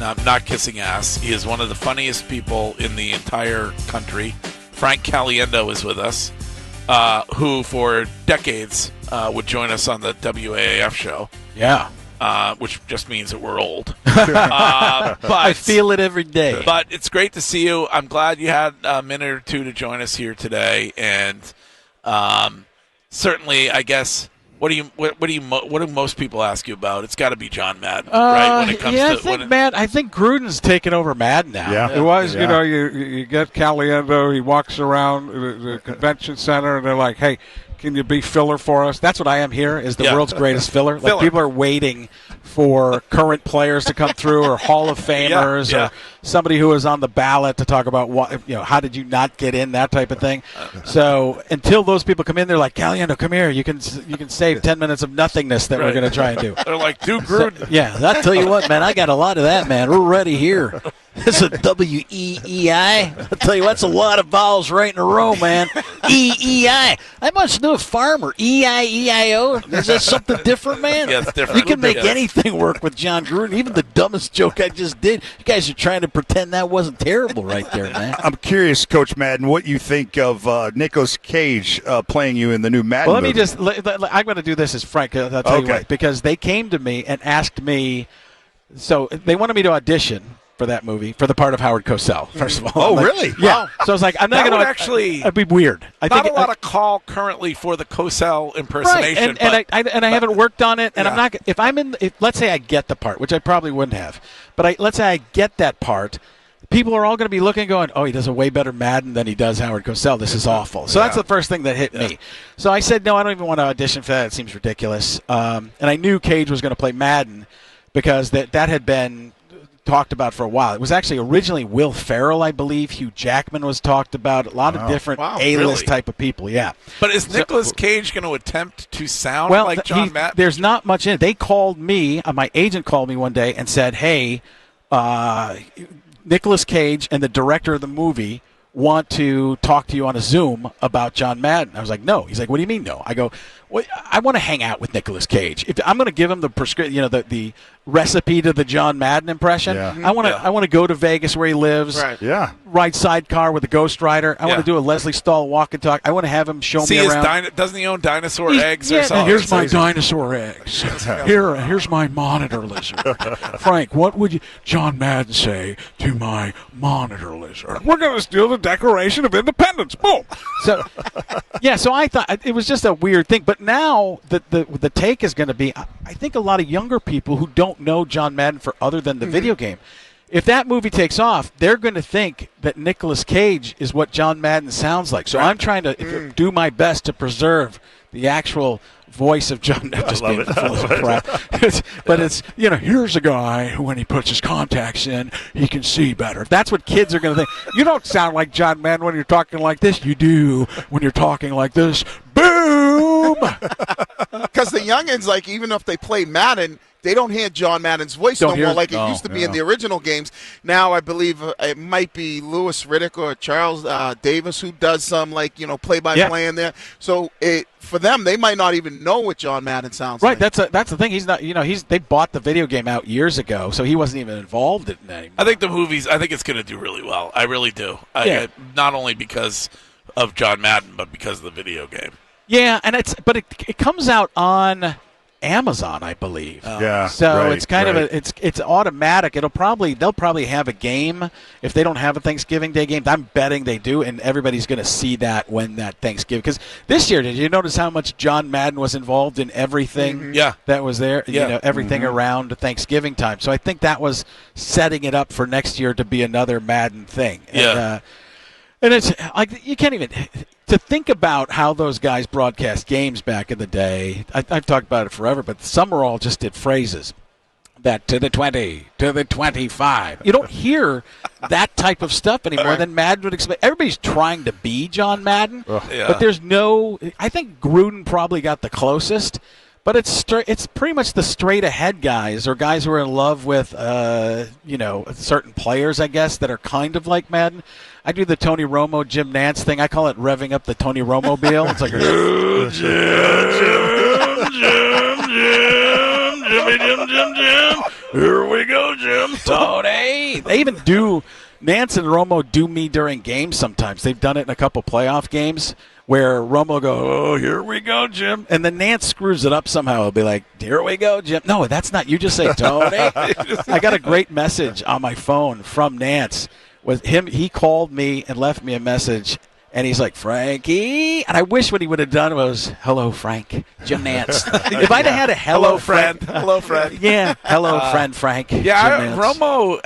I'm not kissing ass. He is one of the funniest people in the entire country. Frank Caliendo is with us, who for decades would join us on the weei-fm show. Yeah. Which just means that we're old. But I feel it every day. But it's great to see you. I'm glad you had a minute or two to join us here today. And certainly, I guess, what do most people ask you about? It's got to be John Madden, right? When it comes I think Gruden's taken over Madden now. Yeah. It was, you get Caliendo, he walks around the convention center, and they're like, hey, can you be filler for us? That's what I am here, is the world's greatest filler. Like, people are waiting for current players to come through, or Hall of Famers, or somebody who is on the ballot to talk about how did you not get in, that type of thing. So until those people come in, they're like, Caliendo, come here. You can save 10 minutes of nothingness that we're going to try and do. They're like, do Gruden. So, I'll tell you what, man, I got a lot of that, man. We're ready here. It's a W-E-E-I. I'll tell you, that's a lot of vowels right in a row, man. E-E-I. I must know a farmer. E-I-E-I-O. Is that something different, man? Yeah, it's different. You can make anything work with John Gruden. Even the dumbest joke I just did. You guys are trying to pretend that wasn't terrible right there, man. I'm curious, Coach Madden, what you think of Nicolas Cage playing you in the new Madden movie. movie. I'm going to do this as Frank. I'll tell you what. Because they came to me and asked me, so they wanted me to audition for that movie, for the part of Howard Cosell, first of all. Oh, really? Yeah. Wow. So I was like, I'm not going to actually. It'd be weird. I think a lot of call currently for the Cosell impersonation. Right. And I haven't worked on it. And I'm not. If let's say I get the part, which I probably wouldn't have, but let's say I get that part. People are all going to be looking and going, oh, he does a way better Madden than he does Howard Cosell. This is awful. So that's the first thing that hit me. So I said, no, I don't even want to audition for that. It seems ridiculous. And I knew Cage was going to play Madden because that had been talked about for a while. It was actually originally Will Ferrell, I believe. Hugh Jackman was talked about. A lot of different A-list type of people, But is Nicolas Cage going to attempt to sound like John Madden? There's not much in it. They called me, my agent called me one day and said, hey, Nicolas Cage and the director of the movie want to talk to you on a Zoom about John Madden. I was like, no. He's like, what do you mean no? I go, well, I want to hang out with Nicolas Cage. If I'm going to give him the the recipe to the John Madden impression, I want to go to Vegas where he lives. Right. Yeah. Ride sidecar with a Ghost Rider. I want to do a Leslie Stahl walk and talk. I want to have him show me around. Doesn't he own dinosaur eggs or something? Here's my dinosaur eggs. Here's my monitor lizard. Frank, what would John Madden say to my monitor lizard? We're going to steal the Declaration of Independence. Boom. So I thought it was just a weird thing. But now the take is going to be, I think a lot of younger people who don't know John Madden for other than the video game, if that movie takes off, they're going to think that Nicolas Cage is what John Madden sounds like. So I'm trying to do my best to preserve the actual voice of John. Just being full of crap. But it's here's a guy who, when he puts his contacts in, he can see better. That's what kids are going to think. You don't sound like John Madden when you're talking like this. You do when you're talking like this. Boom! Because the youngins, like, even if they play Madden, they don't hear John Madden's voice no more like it used to be in the original games. Now I believe it might be Louis Riddick or Charles Davis who does some play-by-play in there. So for them, they might not even know what John Madden sounds like. Right, that's the thing. He's not. They bought the video game out years ago, so he wasn't even involved in it anymore. I think it's going to do really well. I really do. Not only because of John Madden, but because of the video game. Yeah, and it comes out on Amazon, I believe. So it's kind of it's automatic. They'll probably have a game if they don't have a Thanksgiving Day game. I'm betting they do, and everybody's going to see that when that Thanksgiving. Because this year, did you notice how much John Madden was involved in everything that was there? Everything around Thanksgiving time. So I think that was setting it up for next year to be another Madden thing. And it's like you can't even to think about how those guys broadcast games back in the day. I've talked about it forever, but Summerall just did phrases that to the 20, to the 25. You don't hear that type of stuff anymore than Madden would expect. Everybody's trying to be John Madden, but there's no. I think Gruden probably got the closest. But it's pretty much the straight-ahead guys or guys who are in love with, certain players, I guess, that are kind of like Madden. I do the Tony Romo, Jim Nantz thing. I call it revving up the Tony Romo-mobile. It's like, Jim. Here we go, Jim. Tony. They even do, Nance and Romo do me during games sometimes. They've done it in a couple playoff games where Romo go, oh, here we go, Jim. And then Nance screws it up somehow. He'll be like, here we go, Jim. No, that's not. You just say, Tony. I got a great message on my phone from Nance. With him, he called me and left me a message. And he's like, Frankie. And I wish what he would have done was, hello, Frank. Jim Nance. If I'd have had a hello, friend. Hello, friend. Yeah. Hello, friend Frank. Yeah, Romo,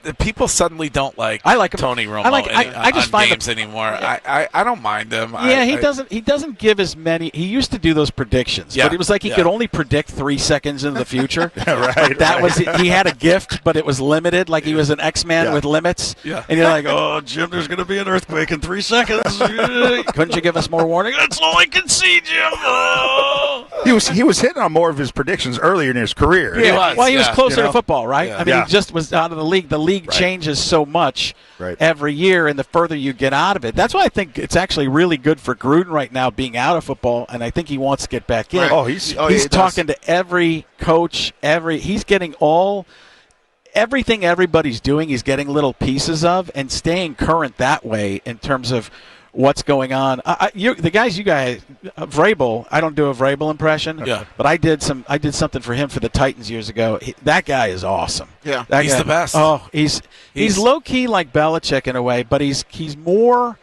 the people suddenly don't like I like him. Tony Romo I just on find games anymore. I don't mind him. Yeah, he doesn't give as many. He used to do those predictions, but it was like he could only predict 3 seconds into the future. He had a gift, but it was limited, like he was an X-Man with limits. Yeah. And you're like, oh, Jim, there's going to be an earthquake in 3 seconds. Couldn't you give us more warning? That's all I can see, Jim. Oh. He was hitting on more of his predictions earlier in his career. Yeah, he was closer to football, right? Yeah. I mean, he just was out of the league. The league changes so much every year, and the further you get out of it. That's why I think it's actually really good for Gruden right now being out of football, and I think he wants to get back in. Right. He's talking to every coach. He's getting everything everybody's doing. He's getting little pieces of and staying current that way in terms of what's going on. The guys, Vrabel, I don't do a Vrabel impression, but I did something for him for the Titans years ago. That guy is awesome. Yeah, he's the best. Oh, he's low key like Belichick in a way, but he's more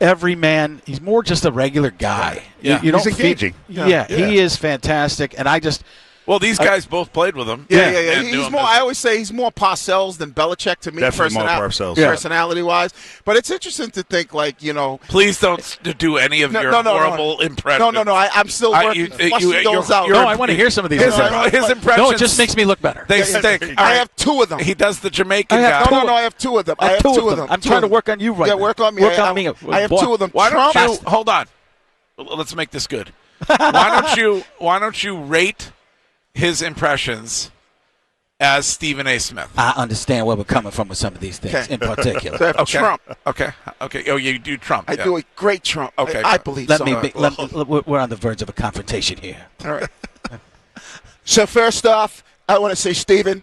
every man. He's more just a regular guy. Yeah, you don't he's engaging. He is fantastic, and I just. Well, these guys both played with him. Yeah. He's more. I always say he's more Parcells than Belichick to me, personality-wise. But it's interesting to think, Please don't do any of your horrible impressions. No. I'm still working. Those out. No, I want to hear some of these. His impressions. No, it just makes me look better. They stink. I have 2 of them. He does the Jamaican guy. No, I have 2 of them. I have 2 of them. I'm trying to work on you right now. Yeah, work on me. Work on me. I have 2 of them. Why don't you hold on? Let's make this good. Why don't you rate his impressions as Stephen A. Smith? I understand where we're coming from with some of these things in particular. So I have Trump. Okay. Oh, you do Trump. I do a great Trump. Okay. I believe so. We're on the verge of a confrontation here. All right. So first off, I want to say, Stephen,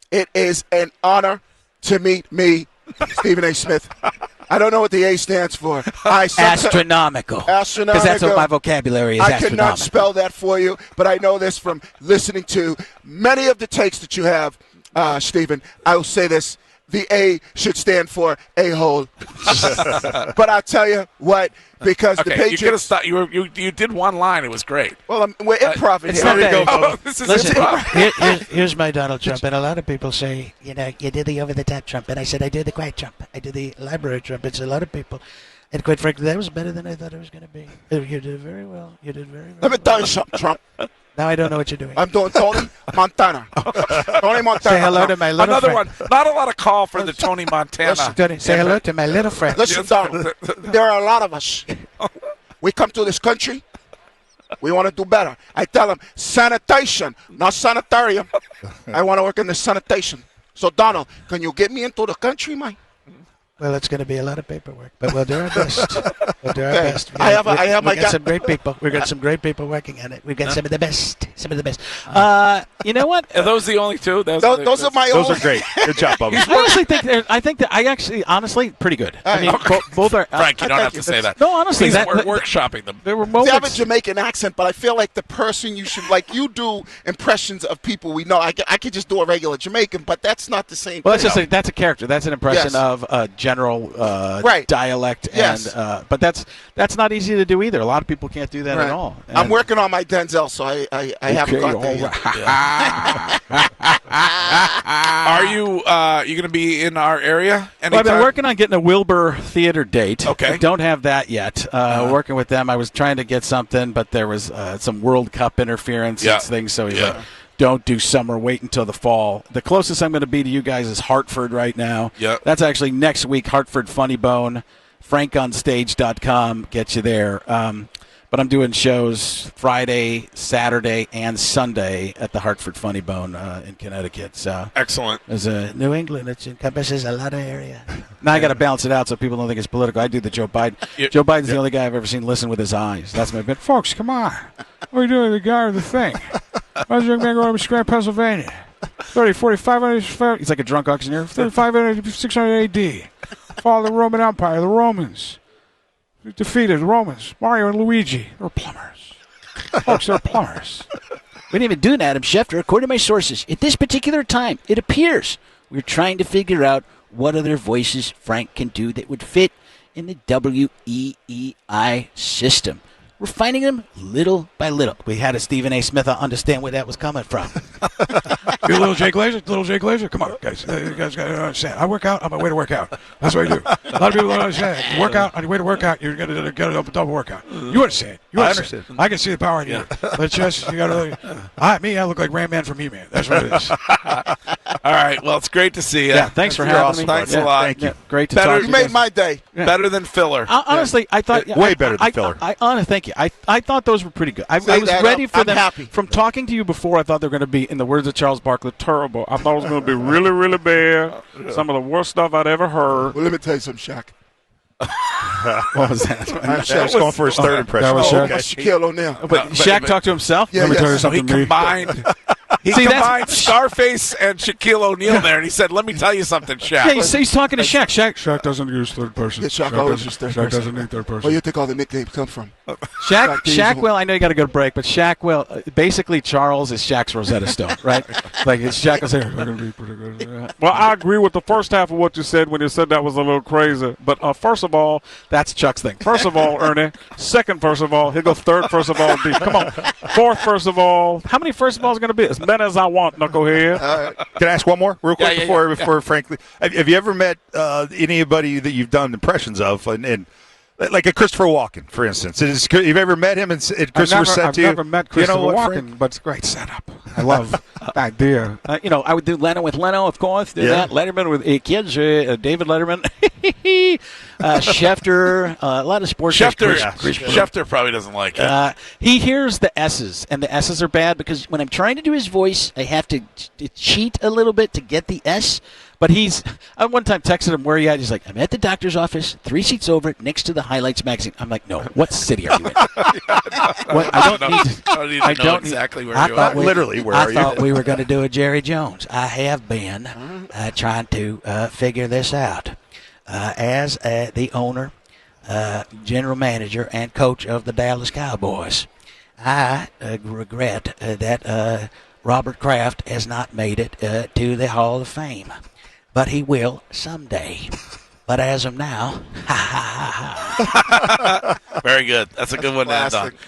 it is an honor to meet me, Stephen A. Smith. I don't know what the A stands for. Astronomical. Because that's what my vocabulary is. I cannot spell that for you, but I know this from listening to many of the takes that you have, Stephen. I will say this. The A should stand for a-hole. But I'll tell you what, because the Patriots... You could have stopped. You did one line. It was great. Well, we're improv. Here's my Donald Trump. And a lot of people say, you did the over-the-top Trump. And I said, I do the quiet Trump. I do the library Trump. It's a lot of people. And quite frankly, that was better than I thought it was going to be. You did very well. Let me tell you something, Trump. Now I don't know what you're doing. I'm doing Tony Montana. Tony Montana. Say hello to my little friend. friend. One. Not a lot of call for the Tony Montana. Say hello to my little friend. Listen, Donald, there are a lot of us. We come to this country. We want to do better. I tell them, sanitation, not sanitarium. I want to work in the sanitation. So, Donald, can you get me into the country, man? Well, it's going to be a lot of paperwork, but we'll do our best. We'll do our best. I have we got some great people. We've got some great people working on it. We've got some of the best. You know what? Are those the only 2? Those are my Those own. are great. Good job, Bubba. I think that honestly pretty good. I mean, both are. Frank, you don't have to say that. No, honestly, we're workshopping them. There were I moments. have a Jamaican accent, but I feel like the person you should you do impressions of people we know. I could just do a regular Jamaican, but that's not the same. Well, that's a character. That's an impression of general dialect, and but that's not easy to do either. A lot of people can't do that at all. And I'm working on my Denzel, so I haven't got there yet. Are you going to be in our area anytime? Well, I've been working on getting a Wilbur Theater date. Okay. I don't have that yet. Working with them. I was trying to get something, but there was some World Cup interference and things, so he's like, don't do summer, wait until the fall. The closest I'm going to be to you guys is Hartford right now. Yep. That's actually next week, Hartford Funny Bone. FrankOnStage.com gets you there. But I'm doing shows Friday, Saturday, and Sunday at the Hartford Funny Bone in Connecticut. So excellent. There's New England, it encompasses a lot of area. Now I got to balance it out so people don't think it's political. I do the Joe Biden. Joe Biden's the only guy I've ever seen listen with his eyes. That's my bit. Folks, come on. We're doing the guy or the thing. How's young man going to Scranton, Pennsylvania? 30, 40, 500. He's like a drunk auctioneer. 3500, 600 AD. Fall of the Roman Empire, the Romans. Defeated the Romans. Mario and Luigi. They were plumbers. Folks, they were plumbers. We didn't even do an Adam Schefter. According to my sources, at this particular time, it appears we're trying to figure out what other voices Frank can do that would fit in the WEEI system. We're finding them little by little. We had a Stephen A. Smith understand where that was coming from. You little Jay Glazer? Come on, guys. You guys got to understand. I work out on my way to work out. That's what I do. A lot of people don't understand. You work out on your way to work out, you're going to get a double workout. You understand. I understand. I can see the power in you. But just, you got to I look like Ram Man from He-Man. That's what it is. All right. Well, it's great to see you. Yeah, thanks for having me. Thanks a lot. Thank you. Great to Better- talk to You you made guys. my day. Better than filler. Honestly, I thought Way better than filler. Thank you. I thought those were pretty good. I was that, ready for I'm them. happy. From talking to you before, I thought they were going to be, in the words of Charles Barkley, Terrible. I thought it was going to be really, really bad. Some of the worst stuff I'd ever heard. Well, let me tell you something, Shaq. what was that? Shaq's going for his third impression. That was Shaq. Shaquille O'Neal. But Shaq talked to himself. Yeah, Let me tell you So he something, me. combined. He See, that's- combined Scarface and Shaquille O'Neal there, and he said, "Let me tell you something, Shaq." Yeah, he's talking to Shaq. Shaq doesn't use third person. Yeah, Shaq always used third Shaq person. doesn't need third person. Where you think all the nicknames come from? Shaq will. I know you got to go to break, but Shaq will. Basically, Charles is Shaq's Rosetta Stone, right? Like it's Shaq was there. They're gonna be pretty good. Well, I agree with the first half of what you said when you said that was a little crazy. But first of all, That's Chuck's thing. first of all, Ernie. Second, first of all, he'll go third. First of all, D. Come on. Fourth, first of all. How many first of all is going to be? As many as I want, knucklehead. Can I ask one more real quick Yeah, before Frank? Have you ever met anybody that you've done impressions of, and like a Christopher Walken, for instance? Have you ever met him and Christopher said to you? I've never met Christopher what, Walken, Frank? but it's a great setup. I love the idea. I would do Leno with Leno, of course. Do Yeah. that. Letterman with kids. David Letterman. Schefter. A lot of sports. Schefter probably doesn't like it. He hears the S's, and the S's are bad because when I'm trying to do his voice, I have to cheat a little bit to get the S. But I one time texted him, where are you at? He's like, I'm at the doctor's office, 3 seats over, next to the Highlights magazine. I'm like, no, what city are you in? I don't need to. I don't know exactly where you thought are. Literally, where I are thought you? we were going to do a Jerry Jones. I have been trying to figure this out. As the owner, general manager, and coach of the Dallas Cowboys, I regret that Robert Kraft has not made it to the Hall of Fame. But he will someday. But as of now, Very good. That's a good one to end on. Classic.